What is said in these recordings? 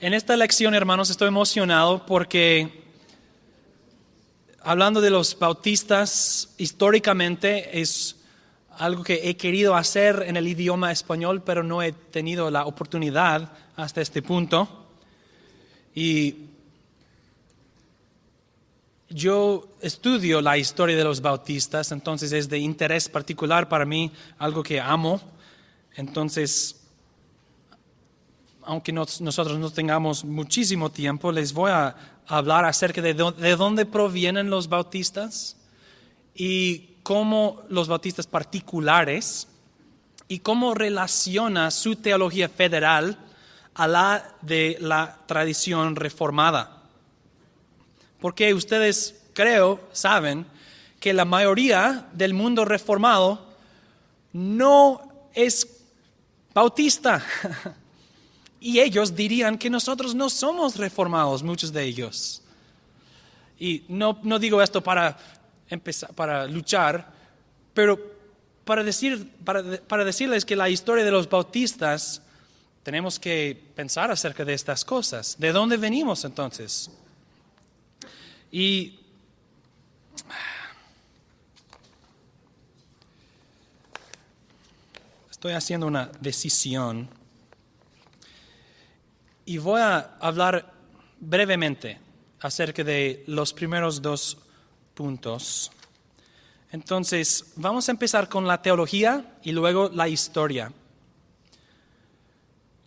En esta lección, hermanos, estoy emocionado porque hablando de los bautistas, históricamente es algo que he querido hacer en el idioma español, pero no he tenido la oportunidad hasta este punto. Y yo estudio la historia de los bautistas, entonces es de interés particular para mí, algo que amo. Entonces, aunque nosotros no tengamos muchísimo tiempo, les voy a hablar acerca de dónde provienen los bautistas y cómo los bautistas particulares y cómo relaciona su teología federal a la de la tradición reformada. Porque ustedes, creo, saben que la mayoría del mundo reformado no es bautista. Y ellos dirían que nosotros no somos reformados, muchos de ellos. Y no digo esto para luchar, pero para decirles que la historia de los bautistas tenemos que pensar acerca de estas cosas. ¿De dónde venimos entonces? Y estoy haciendo una decisión. Y voy a hablar brevemente acerca de los primeros dos puntos. Entonces, vamos a empezar con la teología y luego la historia.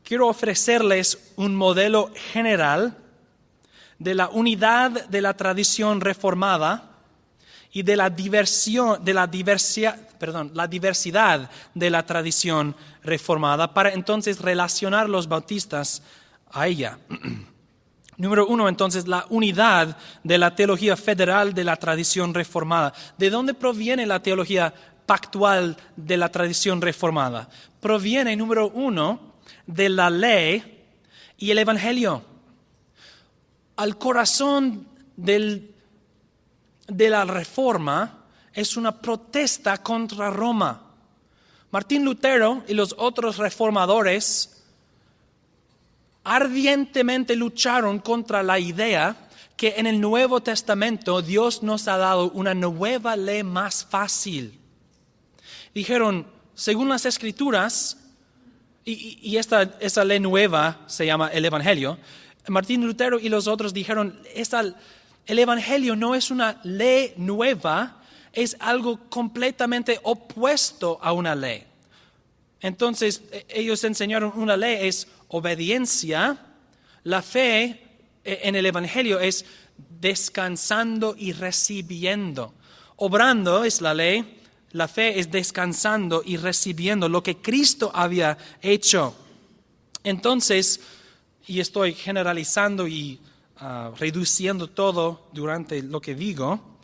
Quiero ofrecerles un modelo general de la unidad de la tradición reformada y de la diversidad de la tradición reformada para entonces relacionar los bautistas a ella. Número 1, entonces, la unidad de la teología federal de la tradición reformada. ¿De dónde proviene la teología pactual de la tradición reformada? Proviene, número 1, de la ley y el evangelio. Al corazón de la reforma es una protesta contra Roma. Martín Lutero y los otros reformadores ardientemente lucharon contra la idea que en el Nuevo Testamento Dios nos ha dado una nueva ley más fácil. Dijeron, según las Escrituras, y esa ley nueva se llama el Evangelio, Martín Lutero y los otros dijeron, el Evangelio no es una ley nueva, es algo completamente opuesto a una ley. Entonces, ellos enseñaron una ley es obediencia, la fe en el Evangelio es descansando y recibiendo. Obrando es la ley, la fe es descansando y recibiendo lo que Cristo había hecho. Entonces, y estoy generalizando y reduciendo todo durante lo que digo,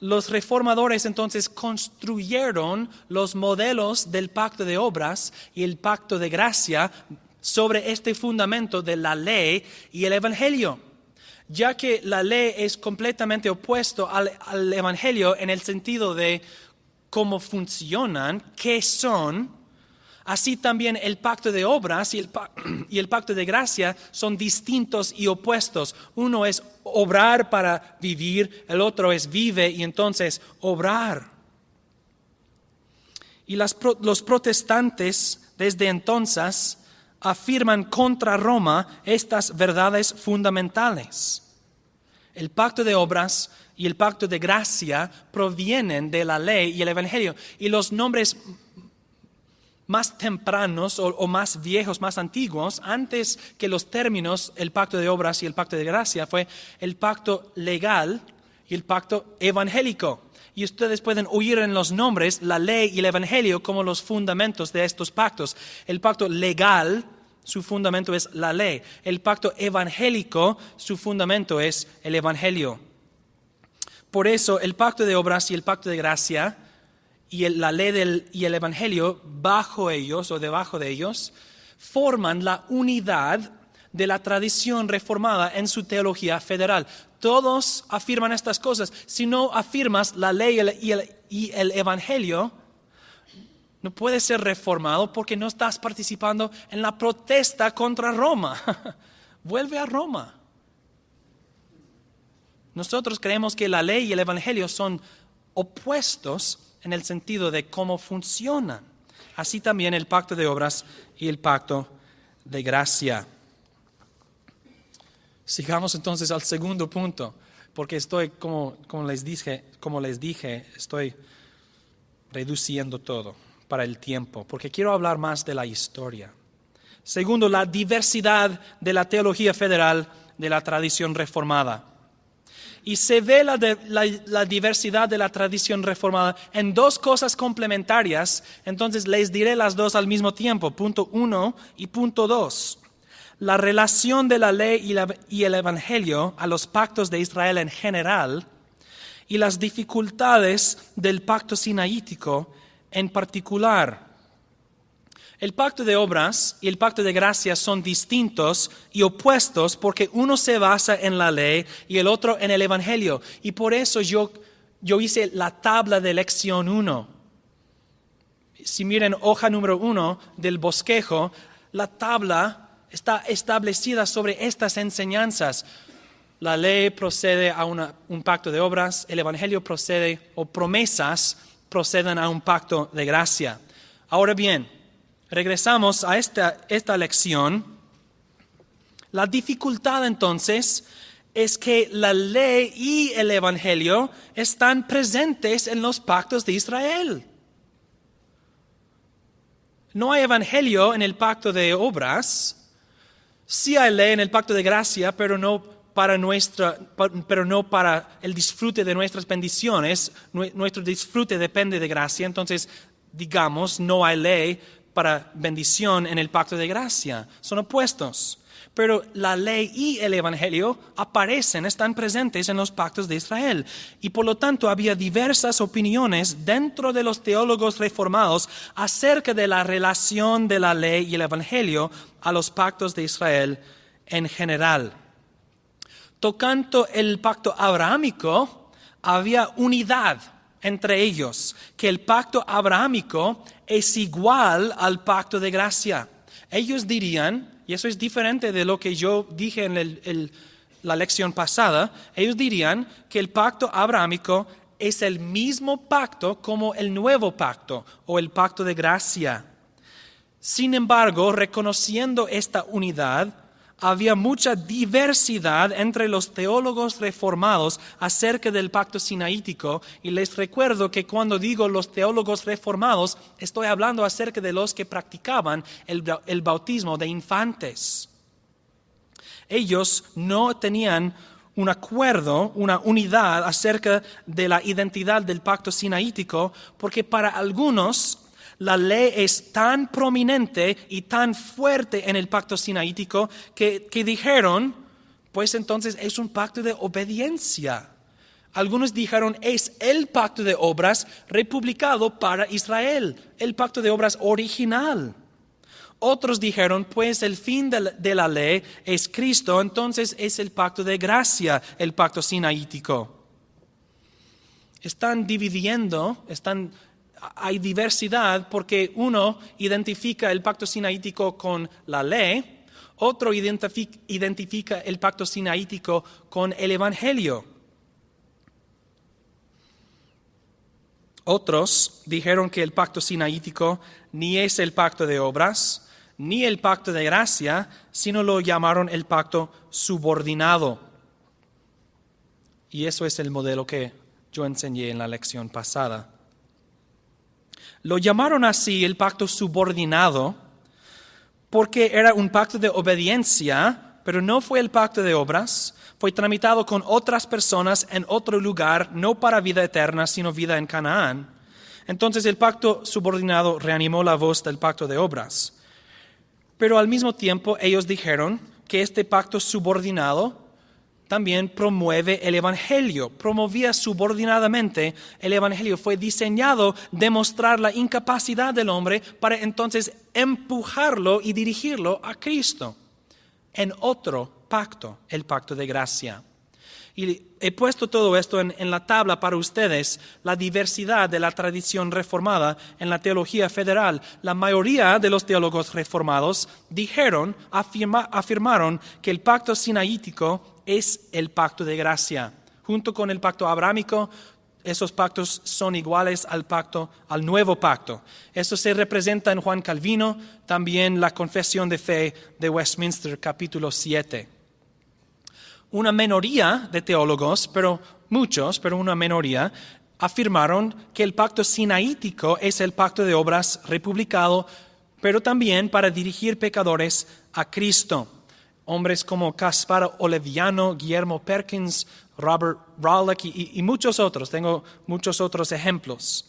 los reformadores entonces construyeron los modelos del pacto de obras y el pacto de gracia sobre este fundamento de la ley y el evangelio, ya que la ley es completamente opuesto al evangelio en el sentido de cómo funcionan, qué son. Así también el pacto de obras y el pacto de gracia son distintos y opuestos. Uno es obrar para vivir, el otro es vive y entonces obrar. Y los protestantes desde entonces afirman contra Roma estas verdades fundamentales. El pacto de obras y el pacto de gracia provienen de la ley y el evangelio. Y los nombres más tempranos o más viejos, más antiguos, antes que los términos, el pacto de obras y el pacto de gracia, fue el pacto legal y el pacto evangélico. Y ustedes pueden oír en los nombres la ley y el evangelio como los fundamentos de estos pactos. El pacto legal, su fundamento es la ley. El pacto evangélico, su fundamento es el evangelio. Por eso, el pacto de obras y el pacto de gracia y la ley y el evangelio bajo ellos o debajo de ellos forman la unidad de la tradición reformada en su teología federal. Todos afirman estas cosas. Si no afirmas la ley y el evangelio, no puedes ser reformado porque no estás participando en la protesta contra Roma. vuelve a Roma. Nosotros creemos que la ley y el evangelio son opuestos en el sentido de cómo funcionan. Así también el pacto de obras y el pacto de gracia. Sigamos entonces al segundo punto, porque estoy, como les dije, estoy reduciendo todo para el tiempo, porque quiero hablar más de la historia. Segundo, la diversidad de la teología federal de la tradición reformada. Y se ve la diversidad de la tradición reformada en dos cosas complementarias, entonces les diré las dos al mismo tiempo, punto 1 y punto 2. La relación de la ley y el evangelio a los pactos de Israel en general y las dificultades del pacto sinaítico en particular. El pacto de obras y el pacto de gracia son distintos y opuestos porque uno se basa en la ley y el otro en el evangelio. Y por eso yo hice la tabla de lección 1. Si miren hoja número 1 del bosquejo, la tabla está establecida sobre estas enseñanzas. La ley procede a un pacto de obras, el evangelio procede, o promesas proceden a un pacto de gracia. Ahora bien, regresamos a esta lección. La dificultad entonces es que la ley y el evangelio están presentes en los pactos de Israel. No hay evangelio en el pacto de obras. Sí hay ley en el pacto de gracia, pero no para el disfrute de nuestras bendiciones. Nuestro disfrute depende de gracia. Entonces, digamos, no hay ley para bendición en el pacto de gracia. Son opuestos. Pero la ley y el evangelio están presentes en los pactos de Israel. Y por lo tanto había diversas opiniones dentro de los teólogos reformados acerca de la relación de la ley y el evangelio a los pactos de Israel en general. Tocante el pacto abrahámico, había unidad entre ellos, que el pacto abrahámico es igual al pacto de gracia. Ellos dirían, y eso es diferente de lo que yo dije en la lección pasada, ellos dirían que el pacto abrahámico es el mismo pacto como el nuevo pacto o el pacto de gracia. Sin embargo, reconociendo esta unidad, había mucha diversidad entre los teólogos reformados acerca del pacto sinaítico, y les recuerdo que cuando digo los teólogos reformados, estoy hablando acerca de los que practicaban el bautismo de infantes. Ellos no tenían un acuerdo, una unidad acerca de la identidad del pacto sinaítico, porque para algunos la ley es tan prominente y tan fuerte en el pacto sinaítico que dijeron, pues entonces es un pacto de obediencia. Algunos dijeron, es el pacto de obras republicado para Israel, el pacto de obras original. Otros dijeron, pues el fin de la ley es Cristo, entonces es el pacto de gracia, el pacto sinaítico. Están dividiendo, hay diversidad porque uno identifica el pacto sinaítico con la ley, otro identifica el pacto sinaítico con el evangelio. Otros dijeron que el pacto sinaítico ni es el pacto de obras, ni el pacto de gracia, sino lo llamaron el pacto subordinado. Y eso es el modelo que yo enseñé en la lección pasada. Lo llamaron así el pacto subordinado porque era un pacto de obediencia, pero no fue el pacto de obras. Fue tramitado con otras personas en otro lugar, no para vida eterna, sino vida en Canaán. Entonces el pacto subordinado reanimó la voz del pacto de obras. Pero al mismo tiempo ellos dijeron que este pacto subordinado también promueve el evangelio, promovía subordinadamente el evangelio. Fue diseñado demostrar la incapacidad del hombre para entonces empujarlo y dirigirlo a Cristo en otro pacto, el pacto de gracia. Y he puesto todo esto en la tabla para ustedes, la diversidad de la tradición reformada en la teología federal. La mayoría de los teólogos reformados afirmaron que el pacto sinaítico es el pacto de gracia. Junto con el pacto abrámico, esos pactos son iguales al nuevo pacto. Esto se representa en Juan Calvino, también la Confesión de Fe de Westminster, capítulo 7. Una minoría de teólogos, pero una minoría, afirmaron que el pacto sinaítico es el pacto de obras republicado, pero también para dirigir pecadores a Cristo. Hombres como Caspar Oleviano, Guillermo Perkins, Robert Rawlach y muchos otros. Tengo muchos otros ejemplos.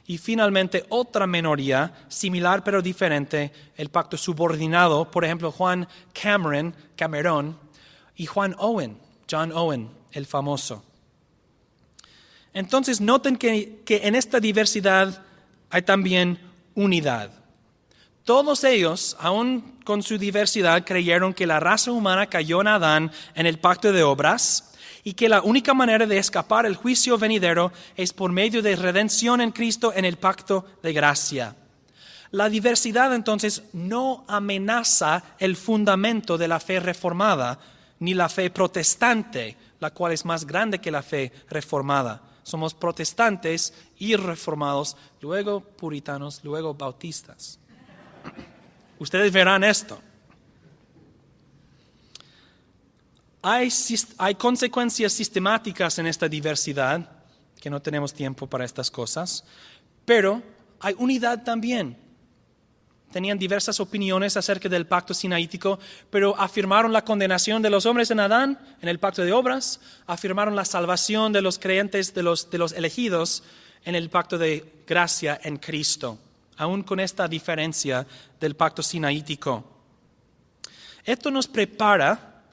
Y finalmente otra minoría, similar pero diferente, el pacto subordinado, por ejemplo Juan Cameron, y John Owen, el famoso. Entonces noten que en esta diversidad hay también unidad. Todos ellos, aun con su diversidad, creyeron que la raza humana cayó en Adán en el pacto de obras y que la única manera de escapar el juicio venidero es por medio de redención en Cristo en el pacto de gracia. La diversidad entonces no amenaza el fundamento de la fe reformada, ni la fe protestante, la cual es más grande que la fe reformada. Somos protestantes y reformados, luego puritanos, luego bautistas. Ustedes verán esto. Hay consecuencias sistemáticas en esta diversidad, que no tenemos tiempo para estas cosas, pero hay unidad también. Tenían diversas opiniones acerca del pacto sinaítico, pero afirmaron la condenación de los hombres en Adán, en el pacto de obras, afirmaron la salvación de los creyentes, de los elegidos, en el pacto de gracia en Cristo, aún con esta diferencia del pacto sinaítico. Esto nos prepara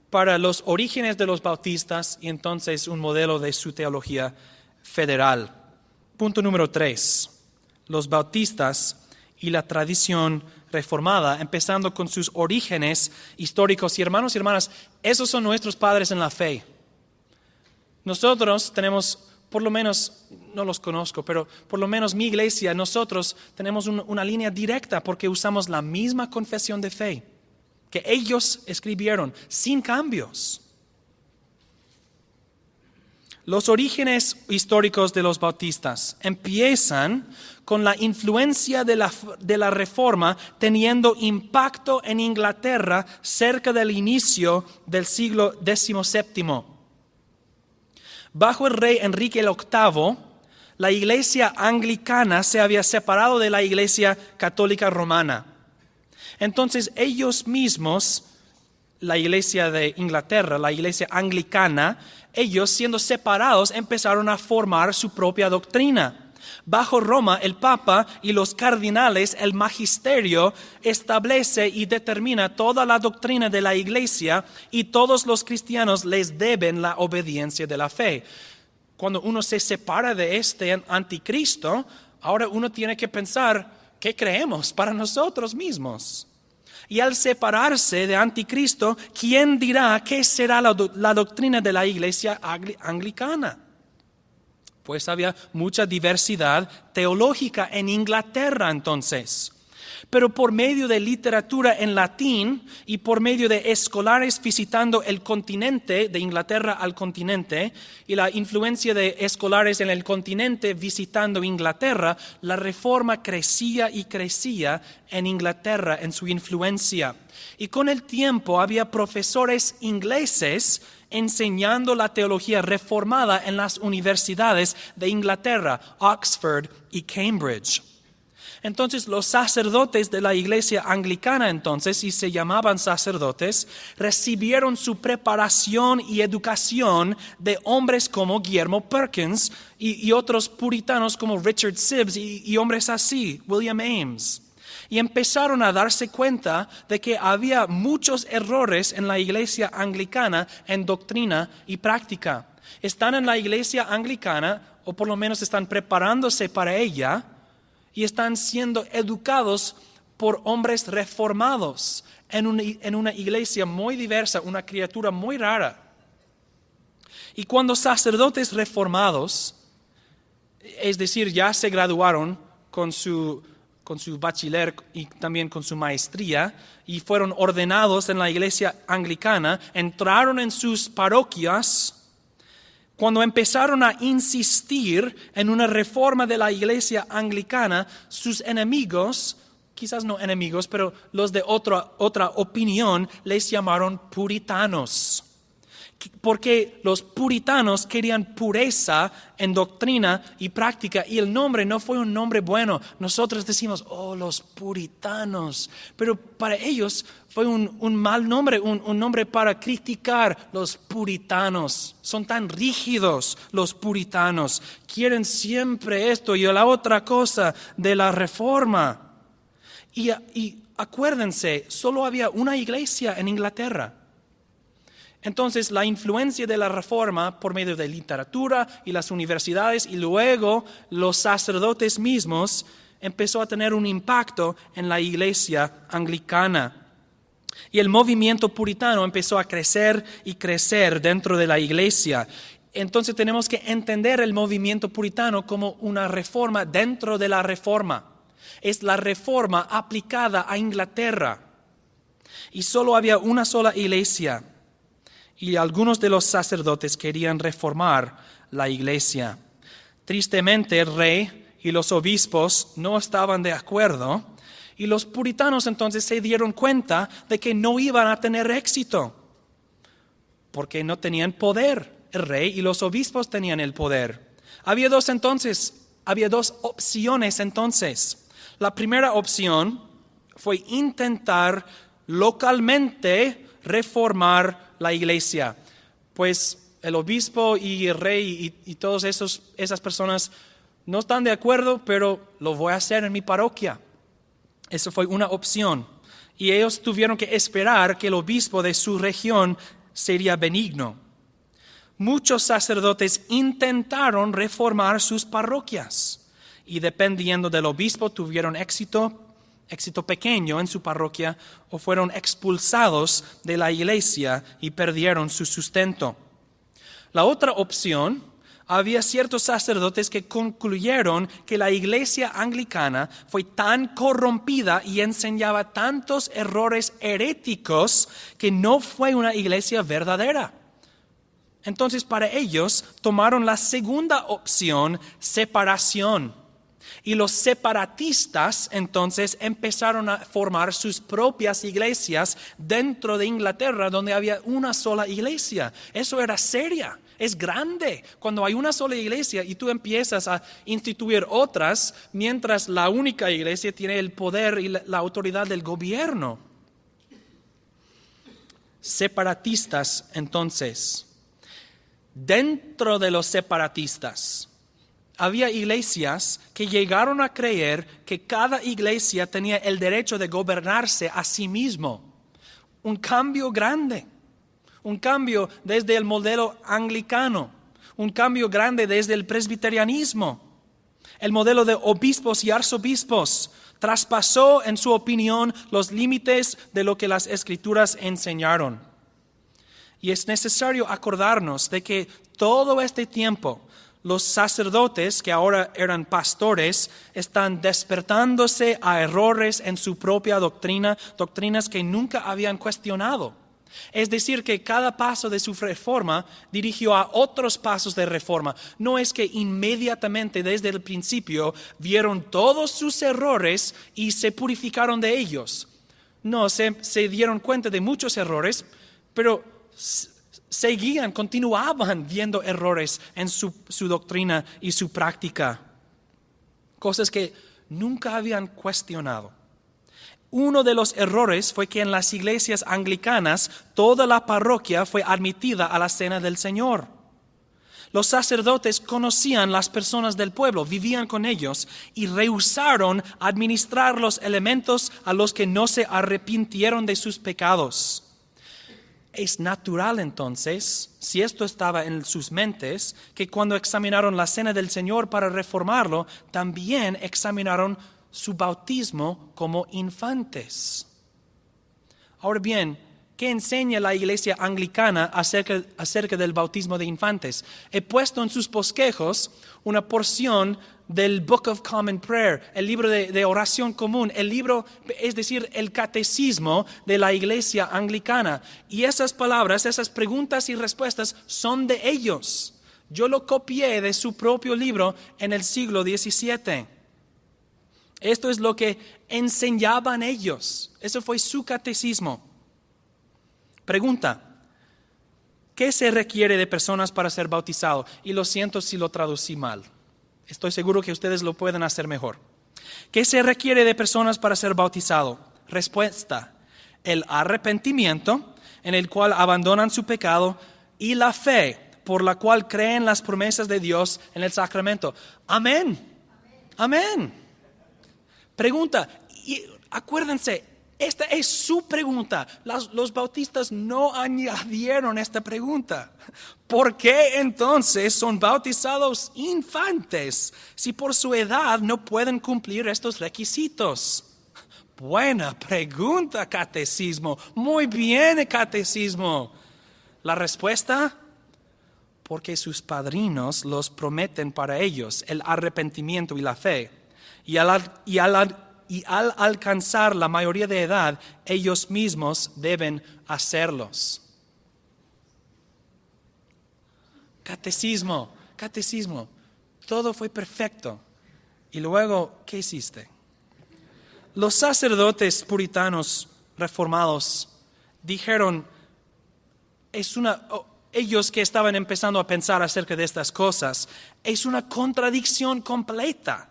para los orígenes de los bautistas y entonces un modelo de su teología federal. Punto número 3. Los bautistas y la tradición reformada, empezando con sus orígenes históricos. Y hermanos y hermanas, esos son nuestros padres en la fe. Nosotros tenemos, por lo menos, no los conozco, pero por lo menos mi iglesia, nosotros tenemos una línea directa porque usamos la misma confesión de fe que ellos escribieron, sin cambios. Los orígenes históricos de los bautistas empiezan con la influencia de la Reforma teniendo impacto en Inglaterra cerca del inicio del siglo XVII. Bajo el rey Enrique VIII, la iglesia anglicana se había separado de la iglesia católica romana. Entonces ellos mismos, la iglesia de Inglaterra, la iglesia anglicana, ellos siendo separados empezaron a formar su propia doctrina. Bajo Roma, el Papa y los cardinales, el magisterio, establece y determina toda la doctrina de la iglesia y todos los cristianos les deben la obediencia de la fe. Cuando uno se separa de este anticristo, ahora uno tiene que pensar, ¿qué creemos para nosotros mismos? Y al separarse de anticristo, ¿quién dirá qué será la doctrina de la iglesia anglicana? Pues había mucha diversidad teológica en Inglaterra entonces. Pero por medio de literatura en latín y por medio de escolares visitando el continente, de Inglaterra al continente, y la influencia de escolares en el continente visitando Inglaterra, la reforma crecía y crecía en Inglaterra en su influencia. Y con el tiempo había profesores ingleses enseñando la teología reformada en las universidades de Inglaterra, Oxford y Cambridge. Entonces los sacerdotes de la iglesia anglicana entonces, y se llamaban sacerdotes, recibieron su preparación y educación de hombres como Guillermo Perkins y otros puritanos como Richard Sibbes y hombres así, William Ames. Y empezaron a darse cuenta de que había muchos errores en la iglesia anglicana en doctrina y práctica. Están en la iglesia anglicana, o por lo menos están preparándose para ella, y están siendo educados por hombres reformados en una iglesia muy diversa, una criatura muy rara. Y cuando sacerdotes reformados, es decir, ya se graduaron con su bachiller y también con su maestría y fueron ordenados en la iglesia anglicana, entraron en sus parroquias. Cuando empezaron a insistir en una reforma de la iglesia anglicana, sus enemigos, quizás no enemigos, pero los de otra opinión, les llamaron puritanos. Porque los puritanos querían pureza en doctrina y práctica, y el nombre no fue un nombre bueno. Nosotros decimos, los puritanos, pero para ellos fue un mal nombre, un nombre para criticar. Los puritanos son tan rígidos, los puritanos quieren siempre esto y la otra cosa de la reforma. Y acuérdense, solo había una iglesia en Inglaterra. Entonces, la influencia de la Reforma por medio de literatura y las universidades y luego los sacerdotes mismos empezó a tener un impacto en la iglesia anglicana. Y el movimiento puritano empezó a crecer y crecer dentro de la iglesia. Entonces, tenemos que entender el movimiento puritano como una reforma dentro de la reforma. Es la reforma aplicada a Inglaterra. Y solo había una sola iglesia. Y algunos de los sacerdotes querían reformar la iglesia. Tristemente, el rey y los obispos no estaban de acuerdo, y los puritanos entonces se dieron cuenta de que no iban a tener éxito, porque no tenían poder. El rey y los obispos tenían el poder. Había dos opciones entonces. La primera opción fue intentar localmente reformar la iglesia, pues el obispo y el rey y todas esas personas no están de acuerdo, pero lo voy a hacer en mi parroquia. Esa fue una opción. Y ellos tuvieron que esperar que el obispo de su región sería benigno. Muchos sacerdotes intentaron reformar sus parroquias y dependiendo del obispo tuvieron éxito pequeño en su parroquia o fueron expulsados de la iglesia y perdieron su sustento. La otra opción, había ciertos sacerdotes que concluyeron que la iglesia anglicana fue tan corrompida y enseñaba tantos errores heréticos que no fue una iglesia verdadera. Entonces, para ellos, tomaron la segunda opción, separación. Y los separatistas entonces empezaron a formar sus propias iglesias dentro de Inglaterra donde había una sola iglesia. Eso era seria, es grande. Cuando hay una sola iglesia y tú empiezas a instituir otras mientras la única iglesia tiene el poder y la autoridad del gobierno. Separatistas entonces. Dentro de los separatistas había iglesias que llegaron a creer que cada iglesia tenía el derecho de gobernarse a sí mismo. Un cambio grande, un cambio desde el modelo anglicano, un cambio grande desde el presbiterianismo. El modelo de obispos y arzobispos traspasó, en su opinión, los límites de lo que las Escrituras enseñaron. Y es necesario acordarnos de que todo este tiempo los sacerdotes, que ahora eran pastores, están despertándose a errores en su propia doctrina, doctrinas que nunca habían cuestionado. Es decir, que cada paso de su reforma dirigió a otros pasos de reforma. No es que inmediatamente desde el principio vieron todos sus errores y se purificaron de ellos. No, se dieron cuenta de muchos errores, pero continuaban viendo errores en su doctrina y su práctica. Cosas que nunca habían cuestionado. Uno de los errores fue que en las iglesias anglicanas toda la parroquia fue admitida a la cena del Señor. Los sacerdotes conocían las personas del pueblo, vivían con ellos y rehusaron administrar los elementos a los que no se arrepintieron de sus pecados. Es natural entonces, si esto estaba en sus mentes, que cuando examinaron la cena del Señor para reformarlo, también examinaron su bautismo como infantes. Ahora bien, ¿Qué enseña la iglesia anglicana acerca del bautismo de infantes? He puesto en sus bosquejos una porción del Book of Common Prayer, el libro de oración común, el libro, es decir, el catecismo de la iglesia anglicana. Y esas palabras, esas preguntas y respuestas son de ellos. Yo lo copié de su propio libro en el siglo XVII. Esto es lo que enseñaban ellos. Eso fue su catecismo. Pregunta: ¿qué se requiere de personas para ser bautizado? Y lo siento si lo traducí mal. Estoy seguro que ustedes lo pueden hacer mejor. ¿Qué se requiere de personas para ser bautizado? Respuesta: el arrepentimiento, en el cual abandonan su pecado, y la fe, por la cual creen las promesas de Dios en el sacramento. Amén. Amén. Pregunta, y acuérdense, esta es su pregunta. Los bautistas no añadieron esta pregunta. ¿Por qué entonces son bautizados infantes si por su edad no pueden cumplir estos requisitos? Buena pregunta, catecismo. Muy bien, catecismo. La respuesta: porque sus padrinos los prometen para ellos el arrepentimiento y la fe. Y al alcanzar la mayoría de edad, ellos mismos deben hacerlos. Catecismo, todo fue perfecto. Y luego, ¿qué hiciste? Los sacerdotes puritanos reformados dijeron, ellos que estaban empezando a pensar acerca de estas cosas, es una contradicción completa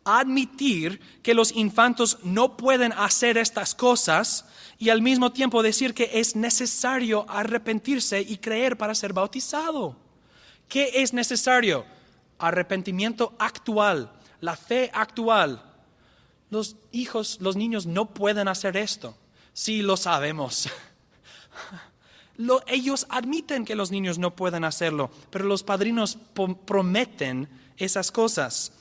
admitir que los infantos no pueden hacer estas cosas y al mismo tiempo decir que es necesario arrepentirse y creer para ser bautizado. ¿Qué es necesario? Arrepentimiento actual, la fe actual. Los niños no pueden hacer esto. Sí, lo sabemos. Ellos admiten que los niños no pueden hacerlo, pero los padrinos prometen esas cosas.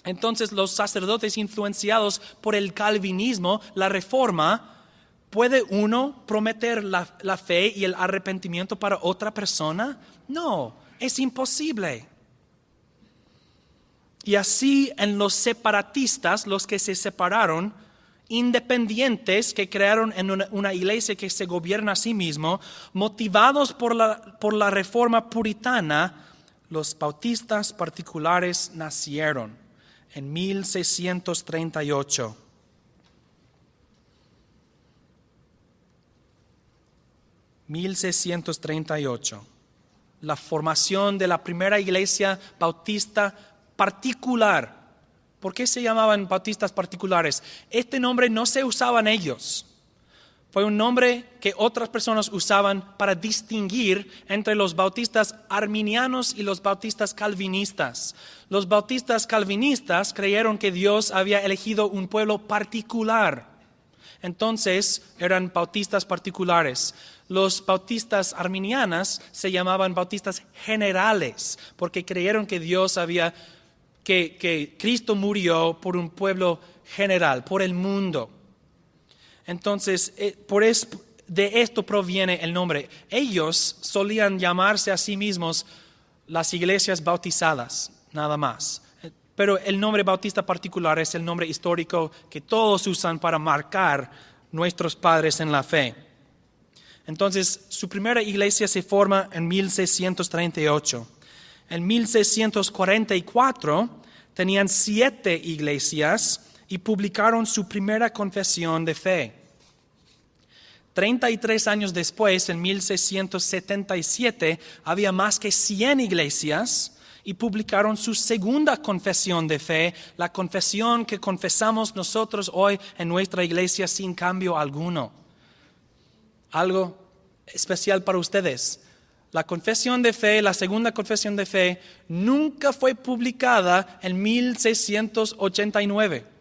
Entonces los sacerdotes influenciados por el calvinismo, la reforma, ¿puede uno prometer la fe y el arrepentimiento para otra persona? No, es imposible. Y así en los separatistas, los que se separaron, independientes que crearon en una iglesia que se gobierna a sí mismo, motivados por la reforma puritana, los bautistas particulares nacieron en 1638. La formación de la primera iglesia bautista particular. ¿Por qué se llamaban bautistas particulares? Este nombre no se usaba en ellos. Fue un nombre que otras personas usaban para distinguir entre los bautistas arminianos y los bautistas calvinistas. Los bautistas calvinistas creyeron que Dios había elegido un pueblo particular. Entonces eran bautistas particulares. Los bautistas arminianos se llamaban bautistas generales porque creyeron que Dios que Cristo murió por un pueblo general, por el mundo. Entonces, de esto proviene el nombre. Ellos solían llamarse a sí mismos las iglesias bautizadas, nada más. Pero el nombre bautista particular es el nombre histórico que todos usan para marcar nuestros padres en la fe. Entonces, su primera iglesia se forma en 1638. En 1644 tenían 7 iglesias y publicaron su primera confesión de fe. 33 años después, en 1677, había más que 100 iglesias y publicaron su segunda confesión de fe, la confesión que confesamos nosotros hoy en nuestra iglesia sin cambio alguno. Algo especial para ustedes. La confesión de fe, la segunda confesión de fe, nunca fue publicada en 1689.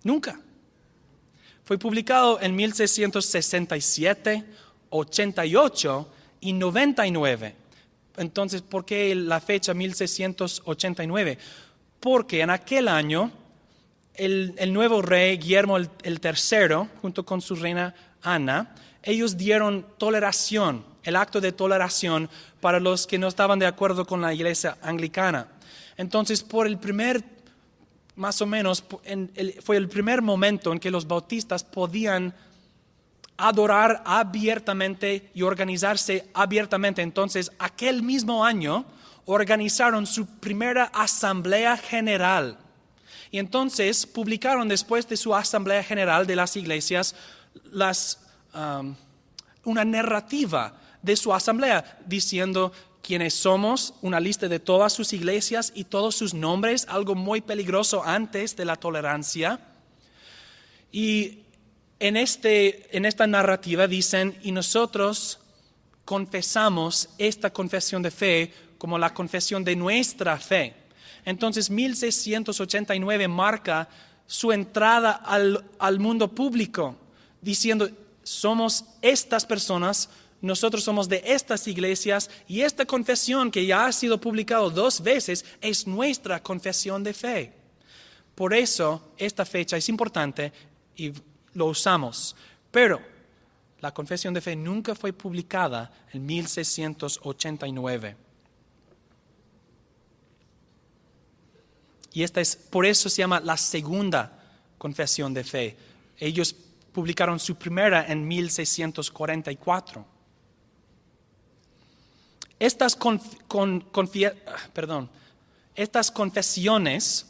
Nunca. Fue publicado en 1667, 88 y 99. Entonces, ¿por qué la fecha 1689? Porque en aquel año el nuevo rey Guillermo el III, junto con su reina Ana, ellos dieron toleración, el acto de toleración para los que no estaban de acuerdo con la iglesia anglicana. Entonces, más o menos, fue el primer momento en que los bautistas podían adorar abiertamente y organizarse abiertamente. Entonces, aquel mismo año organizaron su primera asamblea general. Y entonces publicaron después de su asamblea general de las iglesias una narrativa de su asamblea diciendo quiénes somos, una lista de todas sus iglesias y todos sus nombres, algo muy peligroso antes de la tolerancia. Y en esta narrativa dicen, y nosotros confesamos esta confesión de fe como la confesión de nuestra fe. Entonces 1689 marca su entrada al mundo público, diciendo, somos estas personas, nosotros somos de estas iglesias, y esta confesión que ya ha sido publicado 2 veces es nuestra confesión de fe. Por eso esta fecha es importante y lo usamos. Pero la confesión de fe nunca fue publicada en 1689. Y por eso se llama la segunda confesión de fe. Ellos publicaron su primera en 1644. Estas confesiones,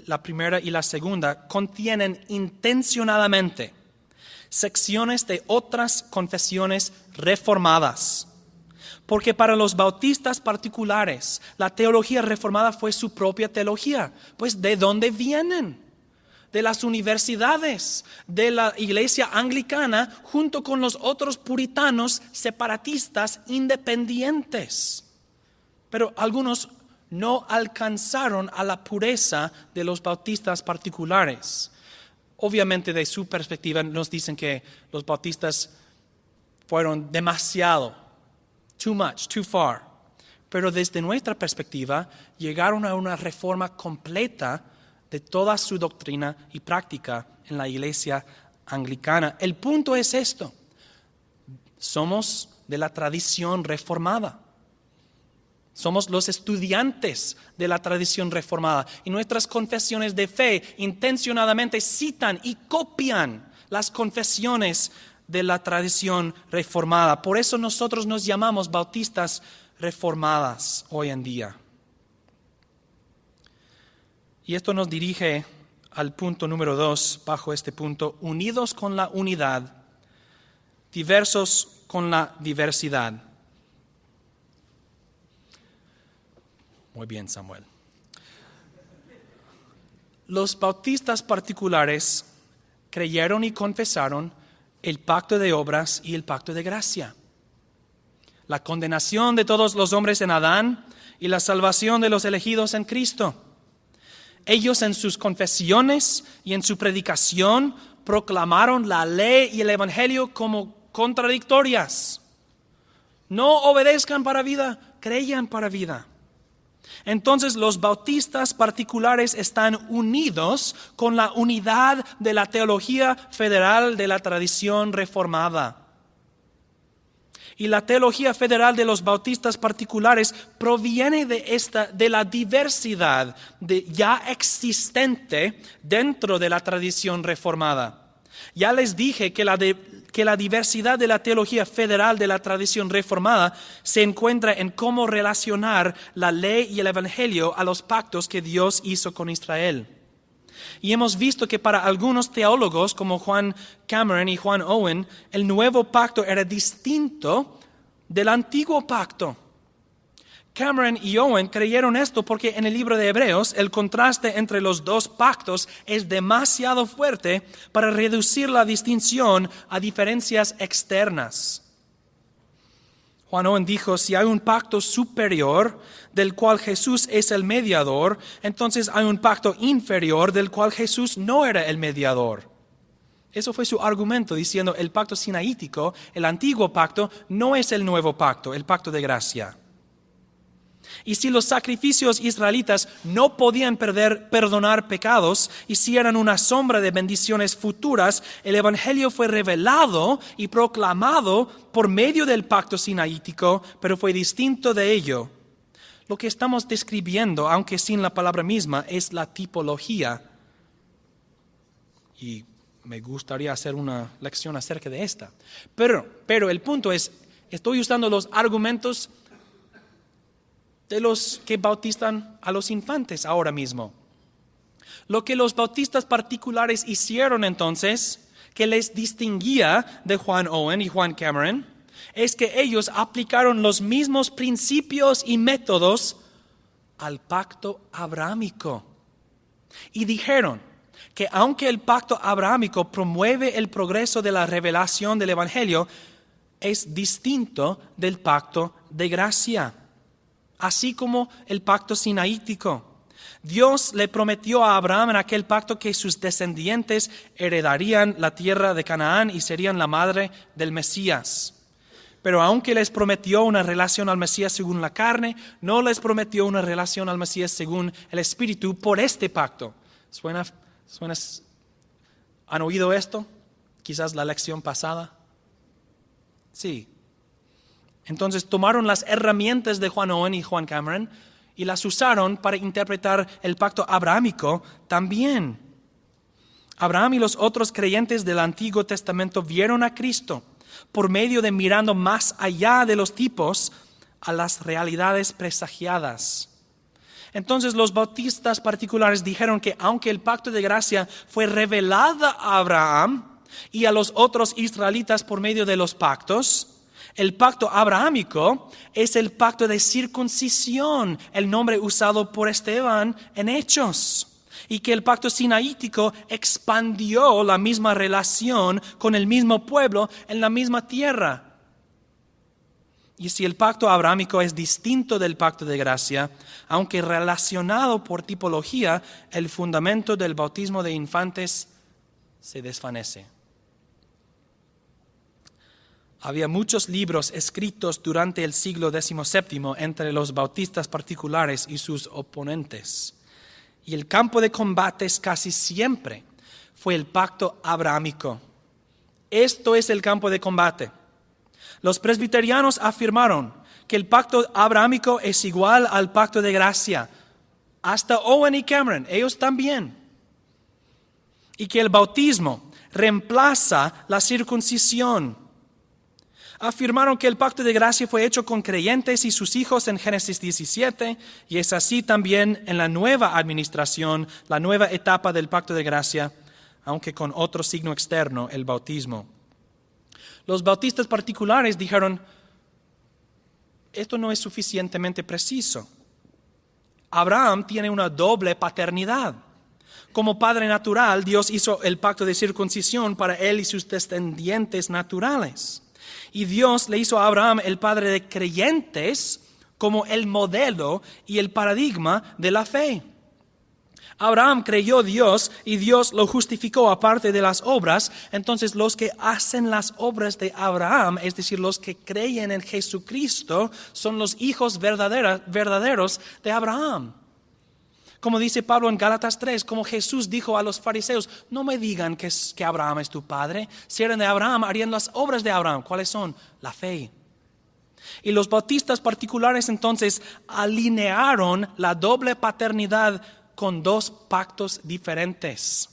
la primera y la segunda, contienen intencionadamente secciones de otras confesiones reformadas. Porque para los bautistas particulares, la teología reformada fue su propia teología. Pues, ¿de dónde vienen? De las universidades, de la iglesia anglicana, junto con los otros puritanos separatistas independientes. Pero algunos no alcanzaron a la pureza de los bautistas particulares. Obviamente, de su perspectiva, nos dicen que los bautistas fueron demasiado, too much, too far. Pero desde nuestra perspectiva, llegaron a una reforma completa de toda su doctrina y práctica en la iglesia anglicana. El punto es esto: somos de la tradición reformada. Somos los estudiantes de la tradición reformada, y nuestras confesiones de fe intencionadamente citan y copian las confesiones de la tradición reformada. Por eso nosotros nos llamamos bautistas reformadas hoy en día. Y esto nos dirige al punto número 2, bajo este punto: unidos con la unidad, diversos con la diversidad. Muy bien, Samuel. Los bautistas particulares creyeron y confesaron el pacto de obras y el pacto de gracia, la condenación de todos los hombres en Adán y la salvación de los elegidos en Cristo. Ellos en sus confesiones y en su predicación proclamaron la ley y el evangelio como contradictorias. No obedezcan para vida, creyan para vida. Entonces los bautistas particulares están unidos con la unidad de la teología federal de la tradición reformada. Y la teología federal de los bautistas particulares proviene de la diversidad ya existente dentro de la tradición reformada. Ya les dije que la diversidad de la teología federal de la tradición reformada se encuentra en cómo relacionar la ley y el evangelio a los pactos que Dios hizo con Israel. Y hemos visto que para algunos teólogos como Juan Cameron y Juan Owen, el nuevo pacto era distinto del antiguo pacto. Cameron y Owen creyeron esto porque en el libro de Hebreos el contraste entre los dos pactos es demasiado fuerte para reducir la distinción a diferencias externas. Juan Owen dijo: si hay un pacto superior del cual Jesús es el mediador, entonces hay un pacto inferior del cual Jesús no era el mediador. Eso fue su argumento, diciendo el pacto sinaítico, el antiguo pacto, no es el nuevo pacto, el pacto de gracia. Y si los sacrificios israelitas no podían perdonar pecados y si eran una sombra de bendiciones futuras, el Evangelio fue revelado y proclamado por medio del pacto sinaítico, pero fue distinto de ello. Lo que estamos describiendo, aunque sin la palabra misma, es la tipología. Y me gustaría hacer una lección acerca de esta. Pero el punto es, estoy usando los argumentos de los que bautizan a los infantes ahora mismo. Lo que los bautistas particulares hicieron entonces, que les distinguía de Juan Owen y Juan Cameron, es que ellos aplicaron los mismos principios y métodos al pacto abrahámico. Y dijeron que aunque el pacto abrahámico promueve el progreso de la revelación del Evangelio, es distinto del pacto de gracia, así como el pacto sinaítico. Dios le prometió a Abraham en aquel pacto que sus descendientes heredarían la tierra de Canaán y serían la madre del Mesías. Pero aunque les prometió una relación al Mesías según la carne, no les prometió una relación al Mesías según el Espíritu por este pacto. ¿Suena? ¿Han oído esto? Quizás la lección pasada. Sí. Entonces tomaron las herramientas de Juan Owen y Juan Cameron y las usaron para interpretar el pacto abrahámico también. Abraham y los otros creyentes del Antiguo Testamento vieron a Cristo por medio de mirando más allá de los tipos a las realidades presagiadas. Entonces los bautistas particulares dijeron que aunque el pacto de gracia fue revelado a Abraham y a los otros israelitas por medio de los pactos, el pacto abrahámico es el pacto de circuncisión, el nombre usado por Esteban en Hechos. Y que el pacto sinaítico expandió la misma relación con el mismo pueblo en la misma tierra. Y si el pacto abrahámico es distinto del pacto de gracia, aunque relacionado por tipología, el fundamento del bautismo de infantes se desvanece. Había muchos libros escritos durante el siglo XVII entre los bautistas particulares y sus oponentes. Y el campo de combates casi siempre fue el pacto abrahámico. Esto es el campo de combate. Los presbiterianos afirmaron que el pacto abrahámico es igual al pacto de gracia. Hasta Owen y Cameron, ellos también. Y que el bautismo reemplaza la circuncisión. Afirmaron que el pacto de gracia fue hecho con creyentes y sus hijos en Génesis 17, y es así también en la nueva administración, la nueva etapa del pacto de gracia, aunque con otro signo externo, el bautismo. Los bautistas particulares dijeron, esto no es suficientemente preciso. Abraham tiene una doble paternidad. Como padre natural, Dios hizo el pacto de circuncisión para él y sus descendientes naturales. Y Dios le hizo a Abraham el padre de creyentes como el modelo y el paradigma de la fe. Abraham creyó a Dios y Dios lo justificó aparte de las obras. Entonces los que hacen las obras de Abraham, es decir, los que creen en Jesucristo, son los hijos verdaderos de Abraham. Como dice Pablo en Gálatas 3, como Jesús dijo a los fariseos, no me digan que Abraham es tu padre. Si eran de Abraham, harían las obras de Abraham. ¿Cuáles son? La fe. Y los bautistas particulares entonces alinearon la doble paternidad con dos pactos diferentes.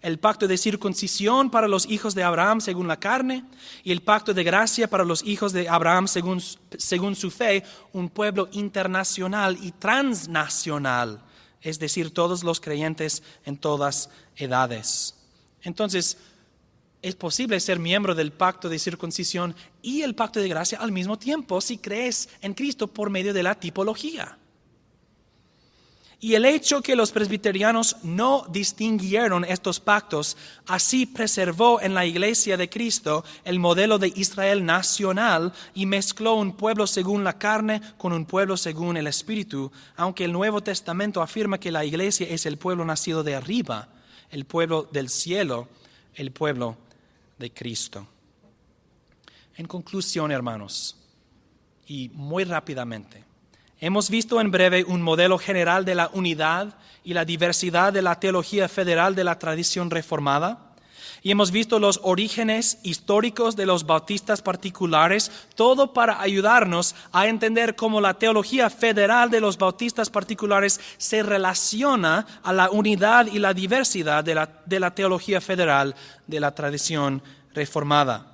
El pacto de circuncisión para los hijos de Abraham según la carne y el pacto de gracia para los hijos de Abraham según su fe, un pueblo internacional y transnacional. Es decir, todos los creyentes en todas edades. Entonces, es posible ser miembro del pacto de circuncisión y el pacto de gracia al mismo tiempo si crees en Cristo por medio de la tipología. Y el hecho que los presbiterianos no distinguieron estos pactos, así preservó en la iglesia de Cristo el modelo de Israel nacional y mezcló un pueblo según la carne con un pueblo según el Espíritu, aunque el Nuevo Testamento afirma que la iglesia es el pueblo nacido de arriba, el pueblo del cielo, el pueblo de Cristo. En conclusión, hermanos, y muy rápidamente, Hemos visto en breve un modelo general de la unidad y la diversidad de la teología federal de la tradición reformada. Y hemos visto los orígenes históricos de los bautistas particulares, todo para ayudarnos a entender cómo la teología federal de los bautistas particulares se relaciona a la unidad y la diversidad de la teología federal de la tradición reformada.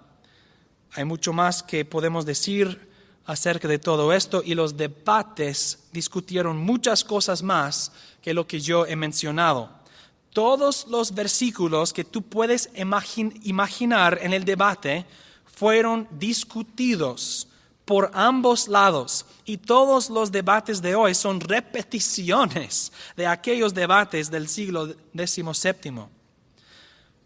Hay mucho más que podemos decir acerca de todo esto, y los debates discutieron muchas cosas más que lo que yo he mencionado. Todos los versículos que tú puedes imaginar en el debate fueron discutidos por ambos lados, y todos los debates de hoy son repeticiones de aquellos debates del siglo XVII.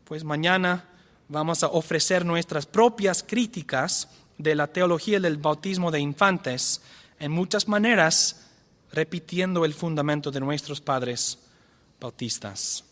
Pues mañana vamos a ofrecer nuestras propias críticas de la teología del bautismo de infantes, en muchas maneras repitiendo el fundamento de nuestros padres bautistas.